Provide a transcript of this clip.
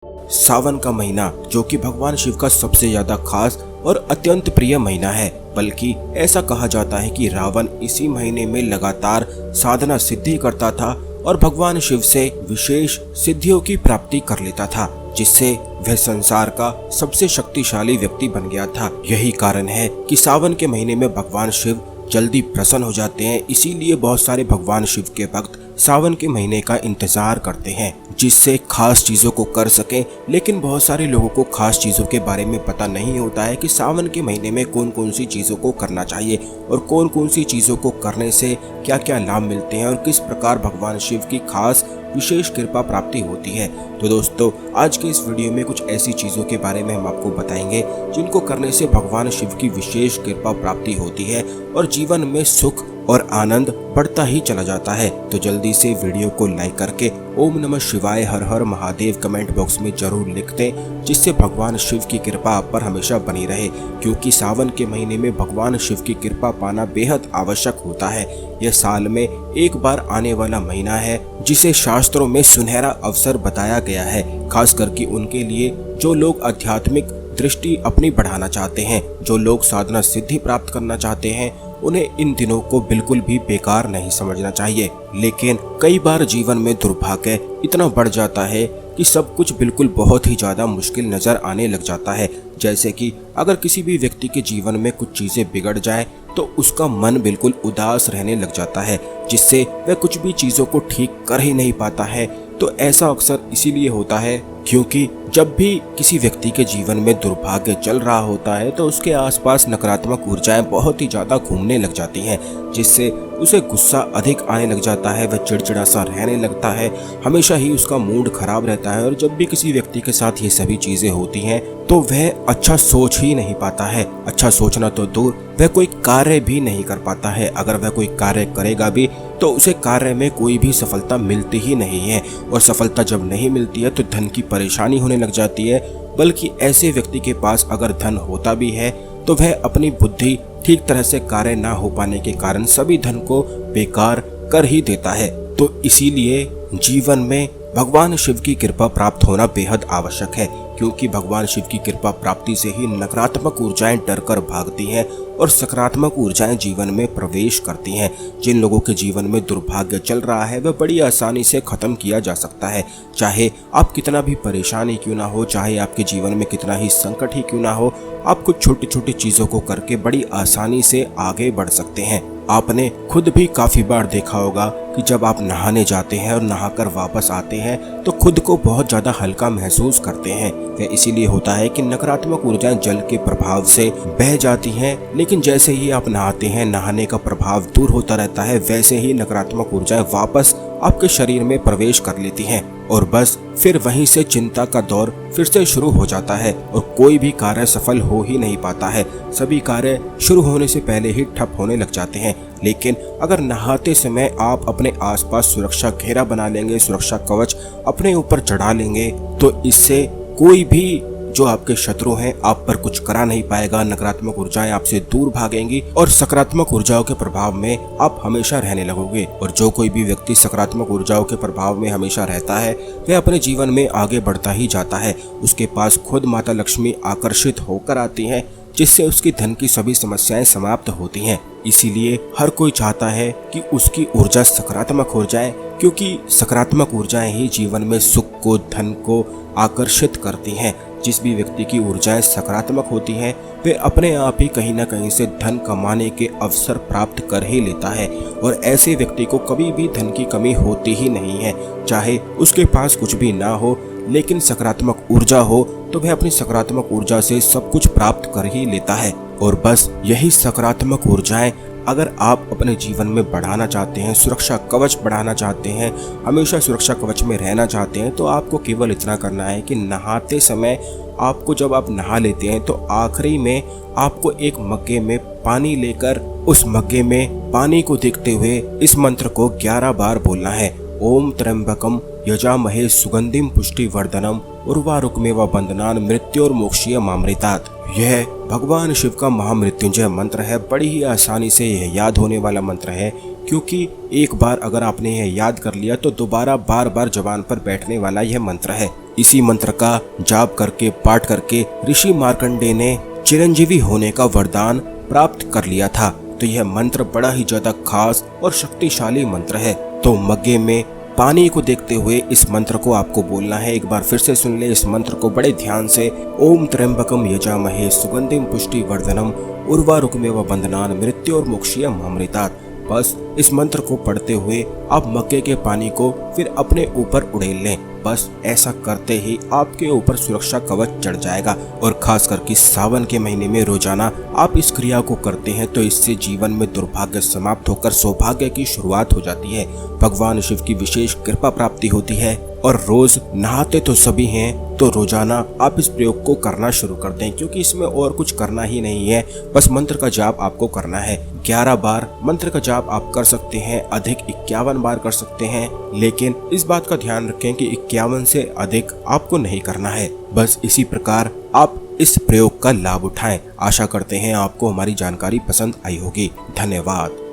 सावन का महीना जो कि भगवान शिव का सबसे ज्यादा खास और अत्यंत प्रिय महीना है, बल्कि ऐसा कहा जाता है कि रावण इसी महीने में लगातार साधना सिद्धि करता था और भगवान शिव से विशेष सिद्धियों की प्राप्ति कर लेता था, जिससे वह संसार का सबसे शक्तिशाली व्यक्ति बन गया था। यही कारण है कि सावन के महीने में भगवान शिव जल्दी प्रसन्न हो जाते हैं। इसीलिए बहुत सारे भगवान शिव के भक्त सावन के महीने का इंतजार करते हैं, जिससे खास चीजों को कर सकें। लेकिन बहुत सारे लोगों को खास चीजों के बारे में पता नहीं होता है कि सावन के महीने में कौन कौन सी चीजों को करना चाहिए और कौन कौन सी चीजों को करने से क्या क्या लाभ मिलते हैं और किस प्रकार भगवान शिव की खास विशेष कृपा प्राप्ति होती है। तो दोस्तों, आज के इस वीडियो में कुछ ऐसी चीजों के बारे में हम आपको बताएंगे जिनको करने से भगवान शिव की विशेष कृपा प्राप्ति होती है और जीवन में सुख और आनंद बढ़ता ही चला जाता है। तो जल्दी से वीडियो को लाइक करके ओम नमः शिवाय हर हर महादेव कमेंट बॉक्स में जरूर लिख दें, जिससे भगवान शिव की कृपा आप पर हमेशा बनी रहे, क्योंकि सावन के महीने में भगवान शिव की कृपा पाना बेहद आवश्यक होता है। यह साल में एक बार आने वाला महीना है, जिसे शास्त्रों में सुनहरा अवसर बताया गया है, खास करके उनके लिए जो लोग आध्यात्मिक दृष्टि अपनी बढ़ाना चाहते हैं, जो लोग साधना सिद्धि प्राप्त करना चाहते हैं। उन्हें इन दिनों को बिल्कुल भी बेकार नहीं समझना चाहिए। लेकिन कई बार जीवन में दुर्भाग्य इतना बढ़ जाता है कि सब कुछ बिल्कुल बहुत ही ज्यादा मुश्किल नजर आने लग जाता है। जैसे कि अगर किसी भी व्यक्ति के जीवन में कुछ चीजें बिगड़ जाए तो उसका मन बिल्कुल उदास रहने लग जाता है, जिससे वह कुछ भी चीजों को ठीक कर ही नहीं पाता है। तो ऐसा अक्सर इसीलिए होता है क्योंकि जब भी किसी व्यक्ति के जीवन में दुर्भाग्य चल रहा होता है तो उसके आसपास नकारात्मक ऊर्जाएं बहुत ही ज्यादा घूमने लग जाती हैं, जिससे उसे गुस्सा अधिक आने लग जाता है। वह चिड़चिड़ा सा रहने लगता है, हमेशा ही उसका मूड खराब रहता है। और जब भी किसी व्यक्ति के साथ ये सभी चीजें होती हैं तो वह अच्छा सोच ही नहीं पाता है। अच्छा सोचना तो दूर, वह कोई कार्य भी नहीं कर पाता है। अगर वह कोई कार्य करेगा भी तो उसे कार्य में कोई भी सफलता मिलती ही नहीं है। और सफलता जब नहीं मिलती है तो धन की परेशानी होने लग जाती है। बल्कि ऐसे व्यक्ति के पास अगर धन होता भी है तो वह अपनी बुद्धि ठीक तरह से कार्य ना हो पाने के कारण सभी धन को बेकार कर ही देता है। तो इसीलिए जीवन में भगवान शिव की कृपा प्राप्त होना बेहद आवश्यक है, क्योंकि भगवान शिव की कृपा प्राप्ति से ही नकारात्मक ऊर्जाएं डरकर भागती हैं और सकारात्मक ऊर्जाएं जीवन में प्रवेश करती हैं। जिन लोगों के जीवन में दुर्भाग्य चल रहा है वह बड़ी आसानी से खत्म किया जा सकता है। चाहे आप कितना भी परेशानी क्यों ना हो, चाहे आपके जीवन में कितना ही संकट ही क्यों ना हो, आप कुछ छोटी छोटी चीजों को करके बड़ी आसानी से आगे बढ़ सकते हैं। आपने खुद भी काफी बार देखा होगा कि जब आप नहाने जाते हैं और नहाकर वापस आते हैं तो खुद को बहुत ज्यादा हल्का महसूस करते हैं। यह इसीलिए होता है कि नकारात्मक ऊर्जाएं जल के प्रभाव से बह जाती हैं, लेकिन जैसे ही आप नहाते हैं नहाने का प्रभाव दूर होता रहता है, वैसे ही नकारात्मक ऊर्जाएं वापस आपके शरीर में प्रवेश कर लेती हैं और बस फिर वहीं से चिंता का दौर फिर से शुरू हो जाता है और कोई भी कार्य सफल हो ही नहीं पाता है। सभी कार्य शुरू होने से पहले ही ठप होने लग जाते हैं। लेकिन अगर नहाते समय आप अपने आसपास सुरक्षा घेरा बना लेंगे, सुरक्षा कवच अपने ऊपर चढ़ा लेंगे, तो इससे कोई भी जो आपके शत्रु हैं आप पर कुछ करा नहीं पाएगा। नकारात्मक ऊर्जाएं आपसे दूर भागेंगी और सकारात्मक ऊर्जाओं के प्रभाव में आप हमेशा रहने लगोगे। और जो कोई भी व्यक्ति सकारात्मक ऊर्जाओं के प्रभाव में हमेशा रहता है वह अपने जीवन में आगे बढ़ता ही जाता है। उसके पास खुद माता लक्ष्मी आकर्षित होकर आती हैं, जिससे उसकी धन की सभी समस्याएं समाप्त होती हैं। इसीलिए हर कोई चाहता है कि उसकी ऊर्जा सकारात्मक हो जाए, क्योंकि सकारात्मक ऊर्जाएं ही जीवन में सुख को, धन को आकर्षित करती हैं। जिस भी व्यक्ति की ऊर्जाएं सकारात्मक होती हैं वे अपने आप ही कहीं न कहीं से धन कमाने के अवसर प्राप्त कर ही लेता है। और ऐसे व्यक्ति को कभी भी धन की कमी होती ही नहीं है। चाहे उसके पास कुछ भी ना हो, लेकिन सकारात्मक ऊर्जा हो तो वह अपनी सकारात्मक ऊर्जा से सब कुछ प्राप्त कर ही लेता है। और बस यही सकारात्मक ऊर्जाएं अगर आप अपने जीवन में बढ़ाना चाहते हैं, सुरक्षा कवच बढ़ाना चाहते हैं, हमेशा सुरक्षा कवच में रहना चाहते हैं, तो आपको केवल इतना करना है कि नहाते समय आपको, जब आप नहा लेते हैं तो आखिरी में आपको एक मग्गे में पानी लेकर उस मग्गे में पानी को देखते हुए इस मंत्र को 11 बार बोलना है। ओम त्र्यंबकम यजामहे सुगंधिम पुष्टिवर्धनम उर्वारुकमेव बंधनान मृत्योर्मोक्षीय मामृतात्। यह भगवान शिव का महामृत्युंजय मंत्र है। बड़ी ही आसानी से यह याद होने वाला मंत्र है, क्योंकि एक बार अगर आपने यह याद कर लिया तो दोबारा बार बार जबान पर बैठने वाला यह मंत्र है। इसी मंत्र का जाप करके पाठ करके ऋषि मार्कंडेय ने चिरंजीवी होने का वरदान प्राप्त कर लिया था। तो यह मंत्र बड़ा ही ज्यादा खास और शक्तिशाली मंत्र है। तो मग्गे में पानी को देखते हुए इस मंत्र को आपको बोलना है। एक बार फिर से सुन ले इस मंत्र को बड़े ध्यान से। ओम त्र्यंबकम यजामहे सुगंधिम पुष्टिवर्धनम उर्वारुकमेव बंधनान मृत्योर्मुक्षीयम अमृतात्। बस इस मंत्र को पढ़ते हुए आप मक्के के पानी को फिर अपने ऊपर उड़ेल लें। बस ऐसा करते ही आपके ऊपर सुरक्षा कवच चढ़ जाएगा। और खास करके सावन के महीने में रोजाना आप इस क्रिया को करते हैं तो इससे जीवन में दुर्भाग्य समाप्त होकर सौभाग्य की शुरुआत हो जाती है। भगवान शिव की विशेष कृपा प्राप्ति होती है। और रोज नहाते तो सभी हैं, तो रोजाना आप इस प्रयोग को करना शुरू कर दें, क्योंकि इसमें और कुछ करना ही नहीं है। बस मंत्र का जाप आपको करना है। 11 बार मंत्र का जाप आप कर सकते हैं, अधिक 51 बार कर सकते हैं, लेकिन इस बात का ध्यान रखें कि 51 से अधिक आपको नहीं करना है। बस इसी प्रकार आप इस प्रयोग का लाभ उठाएं। आशा करते हैं आपको हमारी जानकारी पसंद आई होगी। धन्यवाद।